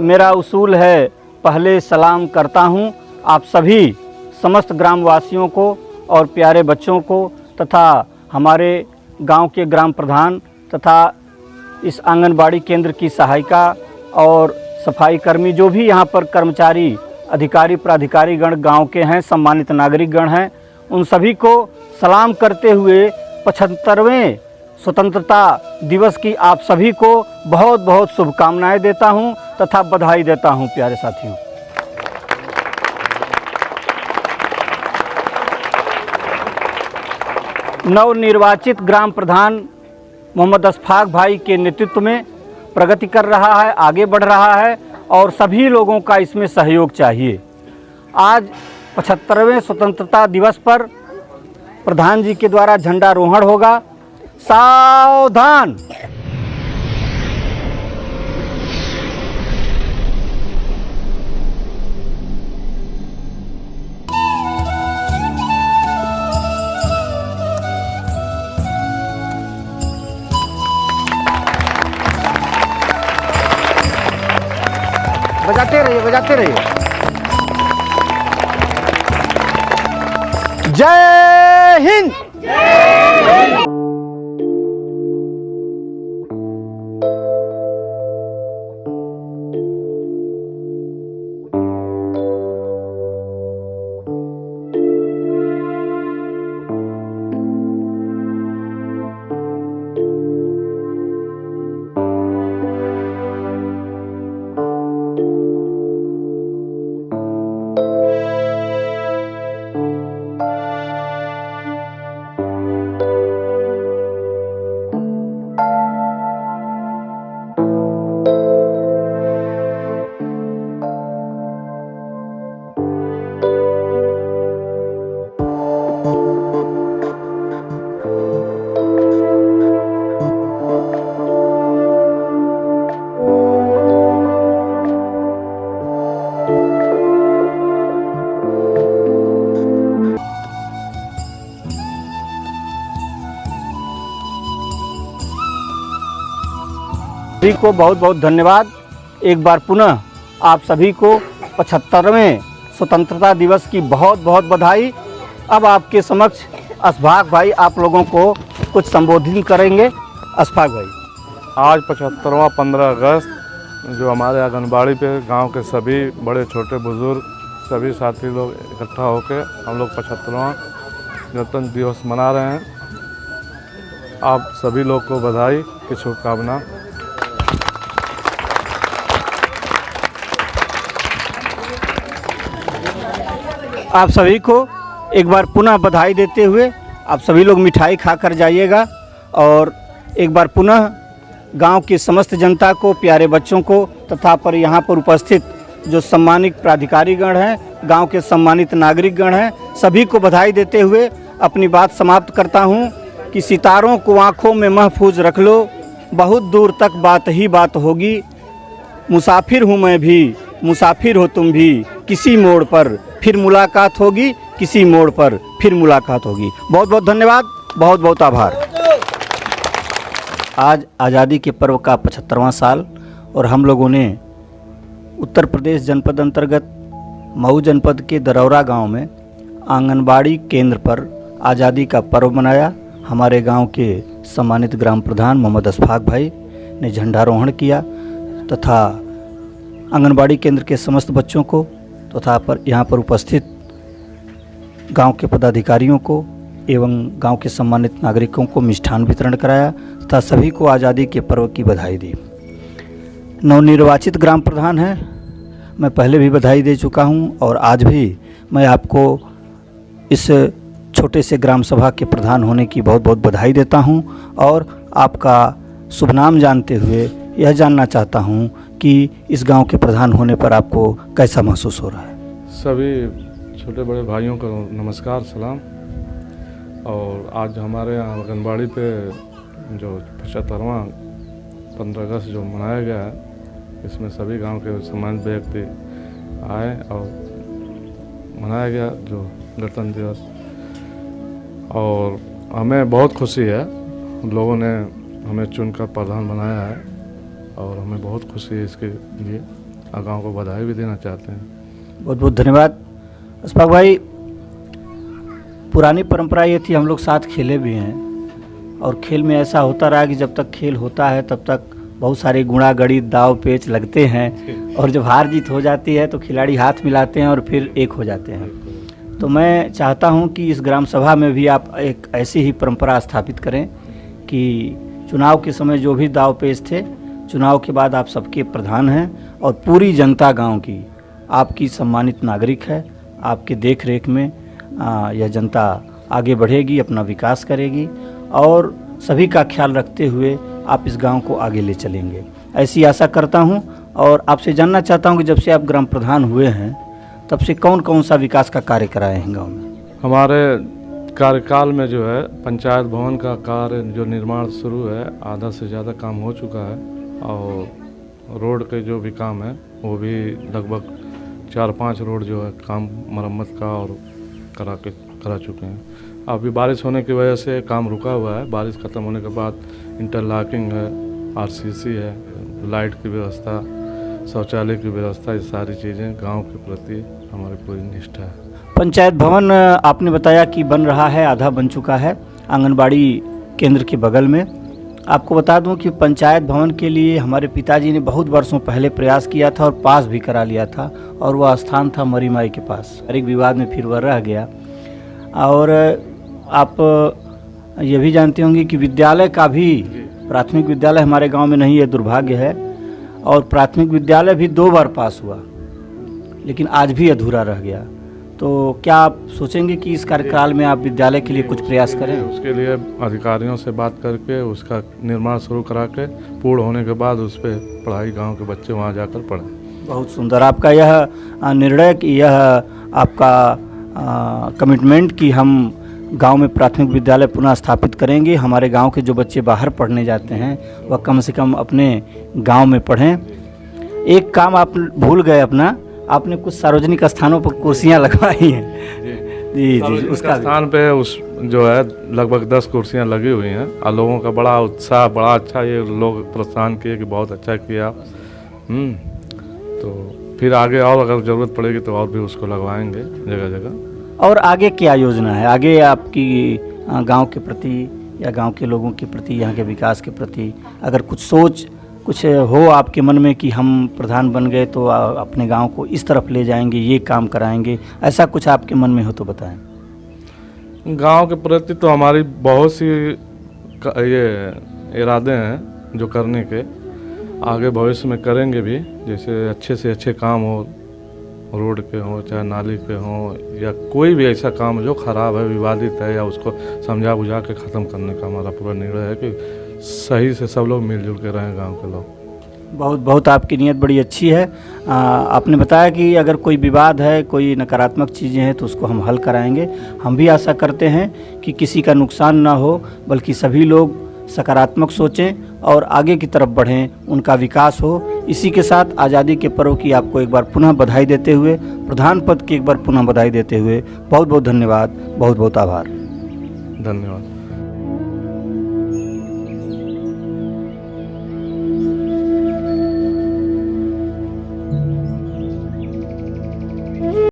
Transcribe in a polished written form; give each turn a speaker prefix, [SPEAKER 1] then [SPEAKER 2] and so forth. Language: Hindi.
[SPEAKER 1] मेरा उसूल है पहले सलाम करता हूँ आप सभी समस्त ग्रामवासियों को और प्यारे बच्चों को तथा हमारे गांव के ग्राम प्रधान तथा इस आंगनबाड़ी केंद्र की सहायिका और सफाई कर्मी जो भी यहाँ पर कर्मचारी अधिकारी प्राधिकारी गण गांव के हैं, सम्मानित नागरिक गण हैं, उन सभी को सलाम करते हुए 75वें स्वतंत्रता दिवस की आप सभी को बहुत बहुत शुभकामनाएं देता हूं तथा बधाई देता हूं। प्यारे साथियों, नवनिर्वाचित ग्राम प्रधान मोहम्मद अशफाक भाई के नेतृत्व में प्रगति कर रहा है, आगे बढ़ रहा है और सभी लोगों का इसमें सहयोग चाहिए। आज 75वें स्वतंत्रता दिवस पर प्रधान जी के द्वारा झंडारोहण होगा। सावधान। बजाते रहिए, बजाते रहिए। जय हिंद। सभी को बहुत बहुत धन्यवाद। एक बार पुनः आप सभी को 75वें स्वतंत्रता दिवस की बहुत बहुत बधाई। अब आपके समक्ष अशफाक भाई आप लोगों को कुछ संबोधित करेंगे। अशफाक भाई,
[SPEAKER 2] आज 75वां 15 अगस्त जो हमारे आंगनबाड़ी पे गांव के सभी बड़े छोटे बुजुर्ग सभी साथी लोग इकट्ठा होकर हम लोग 75वां गणतंत्र दिवस मना रहे हैं। आप सभी लोग को बधाई की शुभकामना।
[SPEAKER 1] आप सभी को एक बार पुनः बधाई देते हुए आप सभी लोग मिठाई खाकर जाइएगा और एक बार पुनः गांव की समस्त जनता को, प्यारे बच्चों को तथा पर यहाँ पर उपस्थित जो सम्मानित प्राधिकारीगण हैं, गांव के सम्मानित नागरिक गण हैं, सभी को बधाई देते हुए अपनी बात समाप्त करता हूँ कि सितारों को आँखों में महफूज रख लो, बहुत दूर तक बात ही बात होगी। मुसाफिर हूँ मैं भी, मुसाफिर हो तुम भी, किसी मोड़ पर फिर मुलाकात होगी, किसी मोड़ पर फिर मुलाकात होगी। बहुत बहुत धन्यवाद, बहुत बहुत आभार। आज आज़ादी के पर्व का 75वां साल और हम लोगों ने उत्तर प्रदेश जनपद अंतर्गत मऊ जनपद के दरौरा गांव में आंगनबाड़ी केंद्र पर आज़ादी का पर्व मनाया। हमारे गांव के सम्मानित ग्राम प्रधान मोहम्मद अशफाक भाई ने झंडारोहण किया तथा आंगनबाड़ी केंद्र के समस्त बच्चों को तथा पर यहाँ पर उपस्थित गांव के पदाधिकारियों को एवं गांव के सम्मानित नागरिकों को मिष्ठान वितरण कराया तथा सभी को आज़ादी के पर्व की बधाई दी। नवनिर्वाचित ग्राम प्रधान हैं, मैं पहले भी बधाई दे चुका हूं और आज भी मैं आपको इस छोटे से ग्राम सभा के प्रधान होने की बहुत बहुत बधाई देता हूं और आपका शुभ नाम जानते हुए यह जानना चाहता हूं कि इस गांव के प्रधान होने पर आपको कैसा महसूस हो रहा है।
[SPEAKER 2] सभी छोटे बड़े भाइयों को नमस्कार, सलाम। और आज हमारे यहाँ आंगनबाड़ी पे जो 75वां 15 अगस्त जो मनाया गया है, इसमें सभी गांव के सम्मानित व्यक्ति आए और मनाया गया जो गणतंत्र दिवस। और हमें बहुत खुशी है, लोगों ने हमें चुनकर प्रधान बनाया है और हमें बहुत खुशी है इसके लिए। गांव को बधाई भी देना चाहते हैं।
[SPEAKER 1] बहुत बहुत धन्यवाद अशफाक भाई। पुरानी परंपरा ये थी, हम लोग साथ खेले भी हैं और खेल में ऐसा होता रहा कि जब तक खेल होता है तब तक बहुत सारे गुणा गणित दाव पेच लगते हैं और जब हार जीत हो जाती है तो खिलाड़ी हाथ मिलाते हैं और फिर एक हो जाते हैं। तो मैं चाहता हूं कि इस ग्राम सभा में भी आप एक ऐसी ही परंपरा स्थापित करें कि चुनाव के समय जो भी दाव पेच थे, चुनाव के बाद आप सबके प्रधान हैं और पूरी जनता गांव की आपकी सम्मानित नागरिक है। आपके देख रेख में यह जनता आगे बढ़ेगी, अपना विकास करेगी और सभी का ख्याल रखते हुए आप इस गांव को आगे ले चलेंगे, ऐसी आशा करता हूं। और आपसे जानना चाहता हूं कि जब से आप ग्राम प्रधान हुए हैं तब से कौन कौन सा विकास का कार्य कराए हैं गांव में?
[SPEAKER 2] हमारे कार्यकाल में जो है पंचायत भवन का कार्य जो निर्माण शुरू है, आधा से ज़्यादा काम हो चुका है और रोड के जो भी काम है वो भी लगभग 4-5 रोड जो है काम मरम्मत का और करा चुके हैं। अभी बारिश होने की वजह से काम रुका हुआ है। बारिश ख़त्म होने के बाद इंटरलॉकिंग है, आरसीसी है, लाइट की व्यवस्था, शौचालय की व्यवस्था, ये सारी चीज़ें गांव के प्रति हमारी पूरी निष्ठा है।
[SPEAKER 1] पंचायत भवन आपने बताया कि बन रहा है, आधा बन चुका है आंगनबाड़ी केंद्र के बगल में। आपको बता दूं कि पंचायत भवन के लिए हमारे पिताजी ने बहुत वर्षों पहले प्रयास किया था और पास भी करा लिया था और वह स्थान था मरी माई के पास। एक विवाद में फिर वह रह गया। और आप ये भी जानते होंगे कि विद्यालय का भी, प्राथमिक विद्यालय हमारे गांव में नहीं है, दुर्भाग्य है। और प्राथमिक विद्यालय भी 2 बार पास हुआ लेकिन आज भी अधूरा रह गया। तो क्या आप सोचेंगे कि इस कार्यकाल में आप विद्यालय के लिए कुछ प्रयास करें?
[SPEAKER 2] उसके लिए अधिकारियों से बात करके उसका निर्माण शुरू करा के पूर्ण होने के बाद उस पर पढ़ाई, गांव के बच्चे वहां जाकर पढ़ें।
[SPEAKER 1] बहुत सुंदर आपका यह निर्णय, कि यह आपका कमिटमेंट कि हम गांव में प्राथमिक विद्यालय पुनः स्थापित करेंगे। हमारे गांव के जो बच्चे बाहर पढ़ने जाते हैं वह कम से कम अपने गांव में पढ़ें। एक काम आप भूल गए अपना, आपने कुछ सार्वजनिक स्थानों पर कुर्सियां लगवाई हैं। जी, उसका
[SPEAKER 2] स्थान पे उस जो है लगभग 10 कुर्सियां लगी हुई हैं और लोगों का बड़ा उत्साह, बड़ा अच्छा ये लोग प्रोत्साहन किए कि बहुत अच्छा किया। तो फिर आगे और अगर ज़रूरत पड़ेगी तो और भी उसको लगवाएंगे जगह जगह।
[SPEAKER 1] और आगे क्या योजना है? आगे आपकी गांव के प्रति या गांव के लोगों के प्रति, यहाँ के विकास के प्रति अगर कुछ सोच कुछ हो आपके मन में कि हम प्रधान बन गए तो अपने गांव को इस तरफ ले जाएंगे, ये काम कराएंगे, ऐसा कुछ आपके मन में हो तो बताएं।
[SPEAKER 2] गांव के प्रति तो हमारी बहुत सी ये इरादे हैं जो करने के, आगे भविष्य में करेंगे भी। जैसे अच्छे से अच्छे काम हो, रोड के हों चाहे नाली के हों या कोई भी ऐसा काम जो ख़राब है, विवादित है, या उसको समझा बुझा के ख़त्म करने का हमारा पूरा निर्णय है कि सही से सब लोग मिलजुल के रहें गांव के लोग।
[SPEAKER 1] बहुत बहुत आपकी नीयत बड़ी अच्छी है। आपने बताया कि अगर कोई विवाद है, कोई नकारात्मक चीज़ें हैं तो उसको हम हल कराएंगे। हम भी आशा करते हैं कि किसी का नुकसान ना हो, बल्कि सभी लोग सकारात्मक सोचें और आगे की तरफ बढ़ें, उनका विकास हो। इसी के साथ आज़ादी के पर्व की आपको एक बार पुनः बधाई देते हुए, प्रधान पद की एक बार पुनः बधाई देते हुए बहुत बहुत धन्यवाद, बहुत बहुत आभार।
[SPEAKER 2] धन्यवाद।